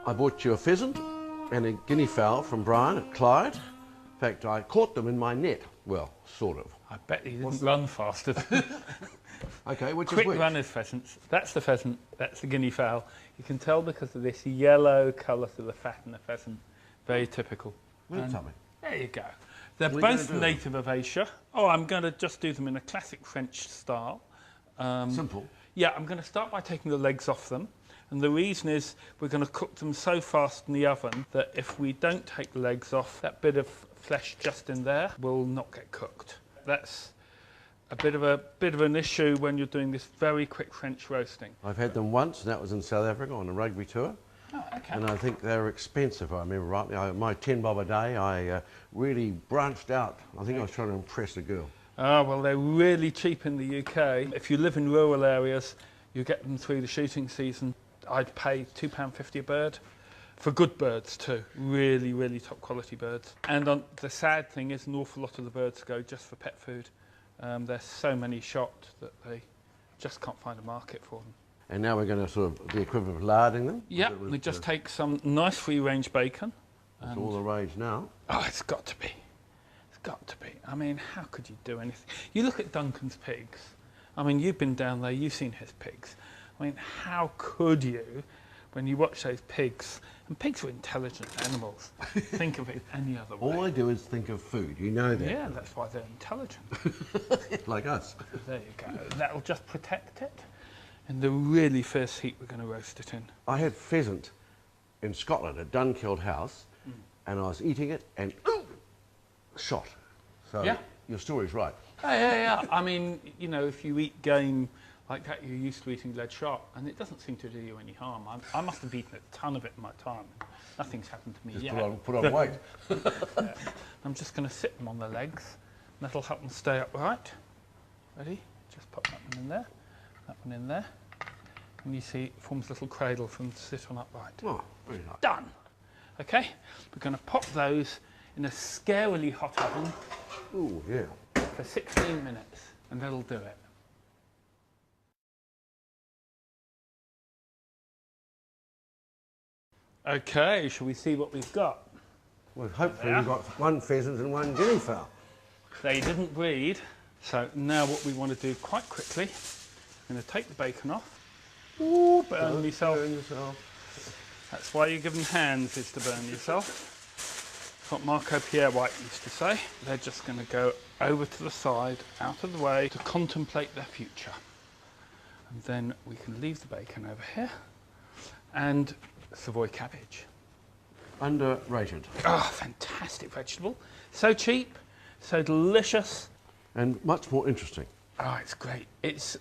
I bought you a pheasant and a guinea fowl from Brian at Clyde. In fact, I caught them in my net. Well, sort of. I bet he didn't run faster. Okay, which Quick is which? runners pheasants. That's the pheasant, that's the guinea fowl. You can tell because of this yellow colour to the fat in the pheasant. Very typical. Well, tell me. There you go. They're What are you both gonna do? native of Asia. Oh, I'm going to just do them in a classic French style. Simple. Yeah, I'm going to start by taking the legs off them. And the reason is we're going to cook them so fast in the oven that if we don't take the legs off, that bit of flesh just in there will not get cooked. That's a bit of an issue when you're doing this very quick French roasting. I've had them once, and that was in South Africa on a rugby tour. Oh, okay. And I think they're expensive, if I remember rightly. My 10 bob a day, I really branched out. I think I was trying to impress a girl. Ah, well, they're really cheap in the UK. If you live in rural areas, you get them through the shooting season. I'd pay £2.50 a bird. For good birds too, really, really top quality birds. And the sad thing is an awful lot of the birds go just for pet food. There's so many shot that they just can't find a market for them. And now we're going to sort of the equivalent of larding them. Yeah, we just take some nice free-range bacon. It's all the rage now. Oh, it's got to be. It's got to be. I mean, how could you do anything? You look at Duncan's pigs. I mean, you've been down there, you've seen his pigs. I mean, how could you, when you watch those pigs, and pigs are intelligent animals, think of it any other way? All I do is think of food, you know that. Yeah, that's why they're intelligent. Like us. There you go. That'll just protect it. In the really first heat we're going to roast it in. I had pheasant in Scotland at Dunkeld House, and I was eating it and shot. So Yeah. your story's right. Yeah. I mean, you know, if you eat game like that, you're used to eating lead shot, and it doesn't seem to do you any harm. I must have eaten a ton of it in my time. Nothing's happened to me Just yet. put on weight. Yeah. I'm just going to sit them on the legs. And that'll help them stay upright. Ready? Just pop that one in there. That one in there. And you see it forms a little cradle for them to sit on upright. Oh, very nice. Done. Okay, we're going to pop those in a scarily hot oven Ooh, yeah. for 16 minutes, and that'll do it. Okay, shall we see what we've got? Well, hopefully we've got one pheasant and one guinea fowl. They didn't breed, so now what we want to do quite quickly, I'm going to take the bacon off. Ooh, burn yourself. Burn yourself. That's why you're given hands, is to burn yourself. That's what Marco Pierre White used to say. They're just going to go over to the side, out of the way, to contemplate their future. And then we can leave the bacon over here. And Savoy cabbage. Underrated. Oh, fantastic vegetable. So cheap, so delicious. And much more interesting. Oh, it's great. It's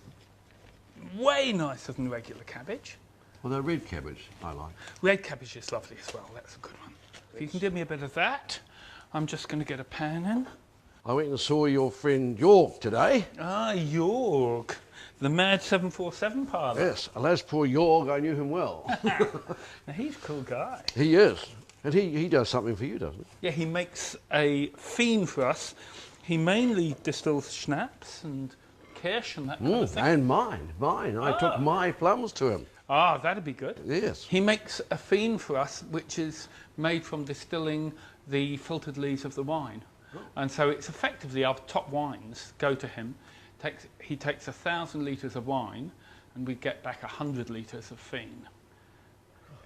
way nicer than regular cabbage. Well, the red cabbage I like. Red cabbage is lovely as well. That's a good one. If you can give me a bit of that, I'm just going to get a pan in. I went and saw your friend York today. Ah, York, the Mad 747 pilot. Yes, alas, poor York, I knew him well. Now, he's a cool guy. He is. And he does something for you, doesn't he? Yeah, he makes a fiend for us. He mainly distills schnapps and kirsch and that kind of thing. And mine. I took my plums to him. Ah, that'd be good. Yes. He makes a fiend for us, which is made from distilling the filtered lees of the wine. Oh. And so it's effectively our top wines go to him. He takes 1,000 litres of wine, and we get back 100 litres of fiend.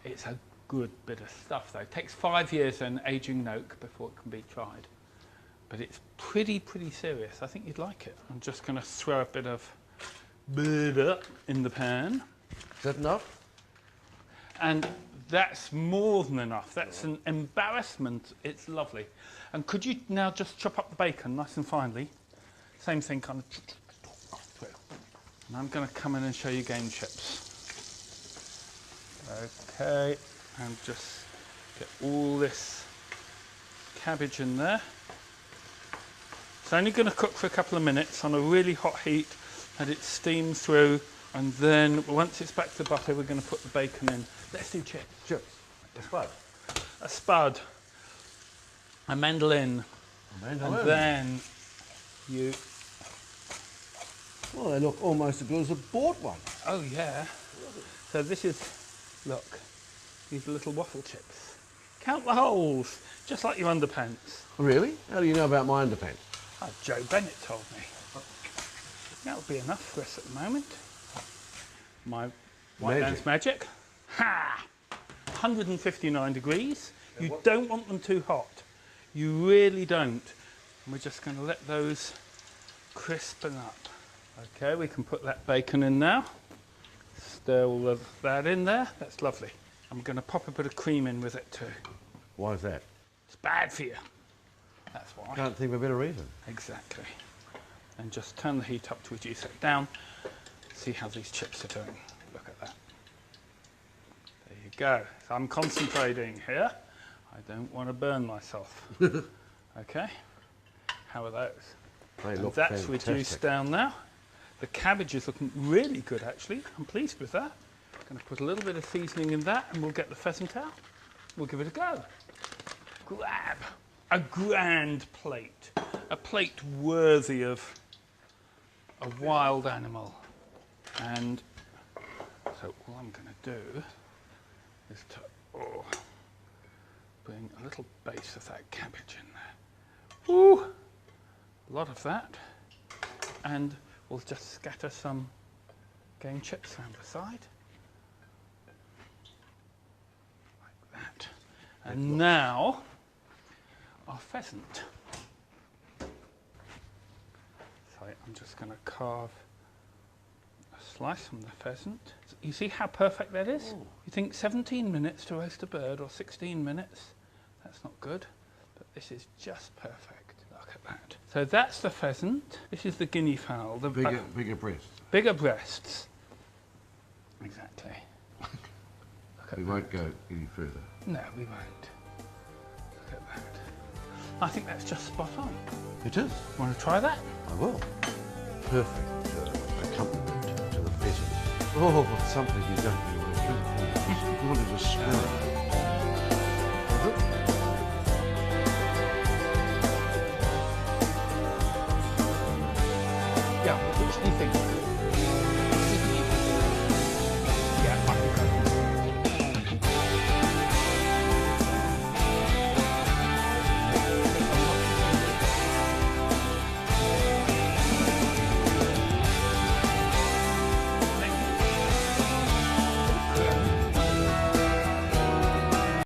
It's a good bit of stuff, though. It takes 5 years in aging in oak before it can be tried. But it's pretty serious. I think you'd like it. I'm just going to throw a bit of butter in the pan. Is that enough? And that's more than enough. That's an embarrassment. It's lovely. And could you now just chop up the bacon nice and finely? Same thing, kind of through. And I'm going to come in and show you game chips. Okay, and just get all this cabbage in there. It's only going to cook for a couple of minutes on a really hot heat, and it steams through. And then once it's back to the butter, we're going to put the bacon in. Let's do chips. Chips. A spud. A spud. A mandolin. And then you... Well, they look almost as good as a bought one. Oh, yeah. So this is, look, These are little waffle chips. Count the holes, just like your underpants. Really? How do you know about my underpants? Oh, Joe Bennett told me. That'll be enough for us at the moment. My White Man's Magic. Ha! 159 degrees. You don't want them too hot. You really don't. And we're just going to let those crispen up. Okay, we can put that bacon in now. Stir all of that in there. That's lovely. I'm going to pop a bit of cream in with it too. Why is that? It's bad for you. That's why. Can't think of a better reason. Exactly. And just turn the heat up to reduce it down. See how these chips are doing. Look at that. There you go. So I'm concentrating here. I don't want to burn myself. Okay. How are those? They look that's fantastic. Reduced down now. The cabbage is looking really good actually. I'm pleased with that. I'm going to put a little bit of seasoning in that and we'll get the pheasant out. We'll give it a go. Grab a grand plate. A plate worthy of a wild animal. And so all I'm going to do is to bring a little base of that cabbage in there. Ooh, a lot of that. And we'll just scatter some game chips around the side. Like that. And now, our pheasant. So I'm just going to carve a slice from the pheasant. You see how perfect that is? Ooh. You think 17 minutes to roast a bird or 16 minutes? That's not good, but this is just perfect. Look at that. So that's the pheasant. This is the guinea fowl. The bigger breasts. Bigger breasts. Exactly. We won't go any further. No, we won't. Look at that. I think that's just spot on. It is. Want to try that? I will. Perfect accompaniment to the pheasant. Oh, something you don't do. What a smell. Yeah, which do you think?